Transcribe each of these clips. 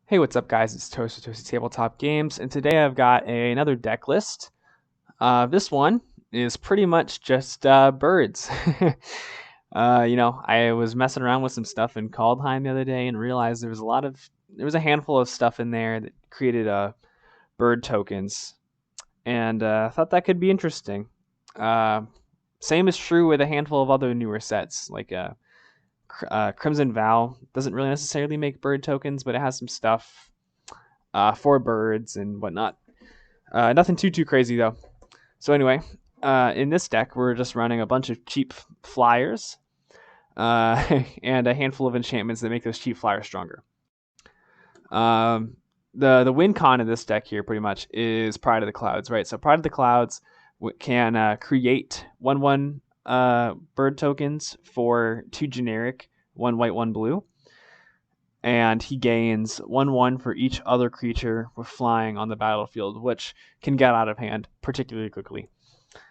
Hey, what's up, guys? It's ToastyTabletopGames, and today I've got another deck list. This one is pretty much just birds. I was messing around with some stuff in Kaldheim the other day and realized there was a handful of stuff in there that created bird tokens, and I thought that could be interesting. Uh, Same is true with a handful of other newer sets, like Crimson Vow doesn't really necessarily make bird tokens, but it has some stuff for birds and whatnot. Nothing too crazy though. So anyway, in this deck we're just running a bunch of cheap flyers and a handful of enchantments that make those cheap flyers stronger. The win con in this deck here pretty much is Pride of the Clouds, right? So Pride of the Clouds can create 1/1 bird tokens for 2 generic, 1 white, 1 blue. And he gains 1/1 for each other creature with flying on the battlefield, which can get out of hand particularly quickly.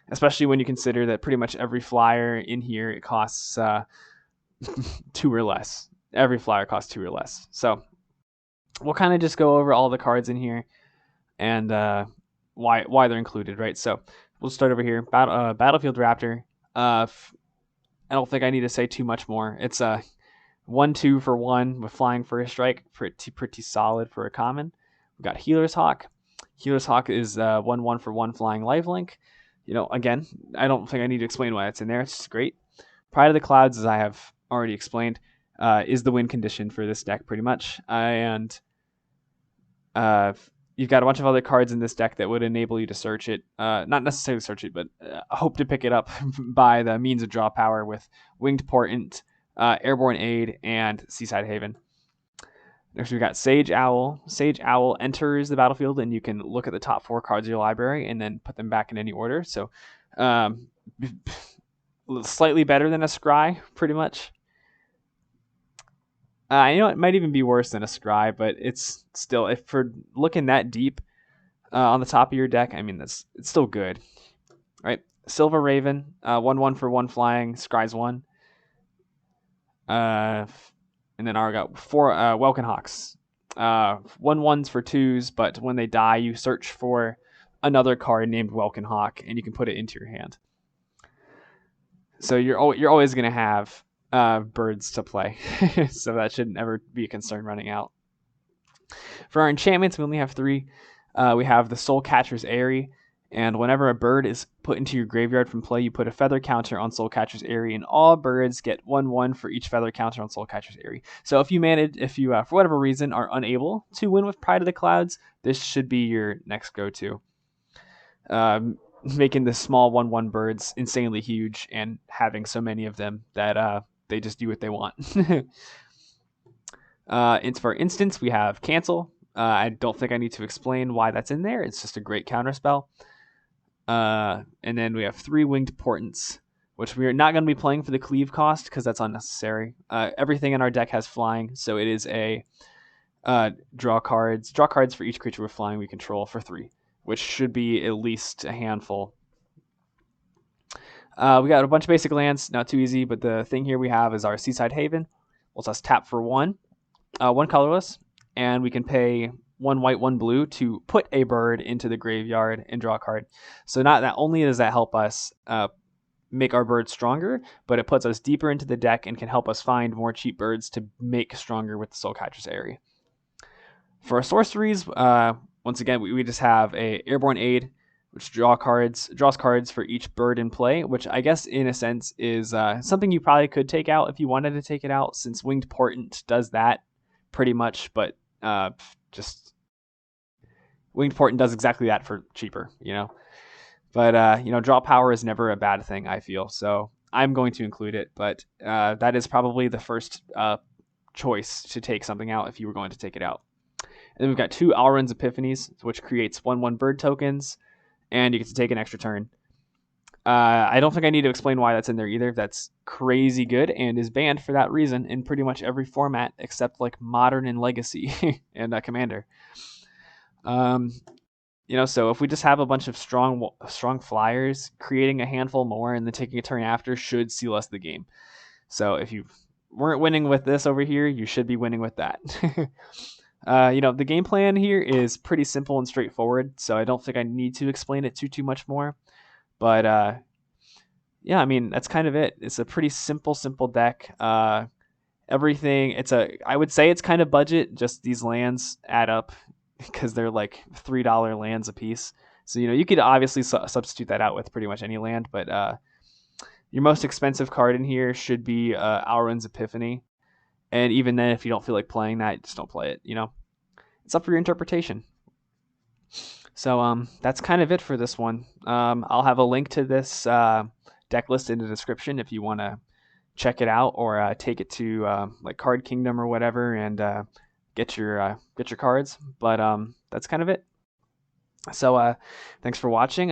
Especially when you consider that pretty much every flyer in here, it costs 2 or less. Every flyer costs 2 or less. So we'll kind of just go over all the cards in here and why they're included, right? So we'll start over here. Battlefield Raptor. I don't think I need to say too much more. It's a 1/2 for 1 with flying for a strike. Pretty solid for a common. We've got Healer's Hawk. Healer's Hawk is 1/1 for 1 flying lifelink. Again, I don't think I need to explain why it's in there. It's just great. Pride of the Clouds, as I have already explained, is the win condition for this deck pretty much. And you've got a bunch of other cards in this deck that would enable you to search it. Not necessarily search it, but hope to pick it up by the means of draw power with Winged Portent, Airborne Aid, and Seaside Haven. Next, we've got Sage Owl. Sage Owl enters the battlefield, and you can look at the top 4 cards of your library and then put them back in any order. So, slightly better than a Scry, pretty much. It might even be worse than a Scry, but it's still, if for looking that deep on the top of your deck, I mean, it's still good, right? Silver Raven, 1/1 for 1 flying, Scry's 1. And then I got 4 Welkin Hawks. 1/1s for 2s, but when they die, you search for another card named Welkin Hawk, and you can put it into your hand. So you're always going to have birds to play, so that shouldn't ever be a concern running out. For our enchantments, we only have 3. We have the Soul Catcher's Eyrie, and whenever a bird is put into your graveyard from play, you put a feather counter on Soul Catcher's Eyrie, and all birds get 1/1 for each feather counter on Soul Catcher's Eyrie. So if you for whatever reason are unable to win with Pride of the Clouds, this should be your next go-to. Making the small 1/1 birds insanely huge and having so many of them that they just do what they want. It's for instance, we have Cancel. I don't think I need to explain why that's in there. It's just a great counter spell. And then we have 3 Winged Portents, which we are not going to be playing for the cleave cost because that's unnecessary. Everything in our deck has flying, so it is a draw cards for each creature with flying we control for 3, which should be at least a handful. We got a bunch of basic lands, not too easy, but the thing here we have is our Seaside Haven. We'll just tap for 1 colorless, and we can pay 1 white, 1 blue to put a bird into the graveyard and draw a card. So not only does that help us make our birds stronger, but it puts us deeper into the deck and can help us find more cheap birds to make stronger with the Soul Catcher's Eyrie. For our sorceries, once again, we just have a Airborne Aid, which draws cards for each bird in play, which I guess in a sense is something you probably could take out if you wanted to take it out, since Winged Portent does that pretty much, but just Winged Portent does exactly that for cheaper, But draw power is never a bad thing, I feel. So I'm going to include it, but that is probably the first choice to take something out if you were going to take it out. And then we've got 2 Alrund's Epiphanies, which creates 1/1 bird tokens, and you get to take an extra turn. I don't think I need to explain why that's in there either. That's crazy good and is banned for that reason in pretty much every format except like Modern and Legacy and Commander. So if we just have a bunch of strong flyers, creating a handful more and then taking a turn after should seal us the game. So if you weren't winning with this over here, you should be winning with that. The game plan here is pretty simple and straightforward, so I don't think I need to explain it too much more. But yeah, I mean that's kind of it. It's a pretty simple deck. Everything. I would say it's kind of budget. Just these lands add up because they're like $3 lands a piece. So you could obviously substitute that out with pretty much any land, but your most expensive card in here should be Alrund's Epiphany. And even then, if you don't feel like playing that, just don't play it. It's up for your interpretation. So that's kind of it for this one. I'll have a link to this deck list in the description if you want to check it out or take it to like Card Kingdom or whatever and get your cards. But that's kind of it. So thanks for watching.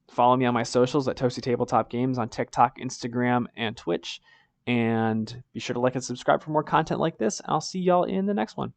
Follow me on my socials at ToastyTabletopGames on TikTok, Instagram, and Twitch. And be sure to like and subscribe for more content like this. I'll see y'all in the next one.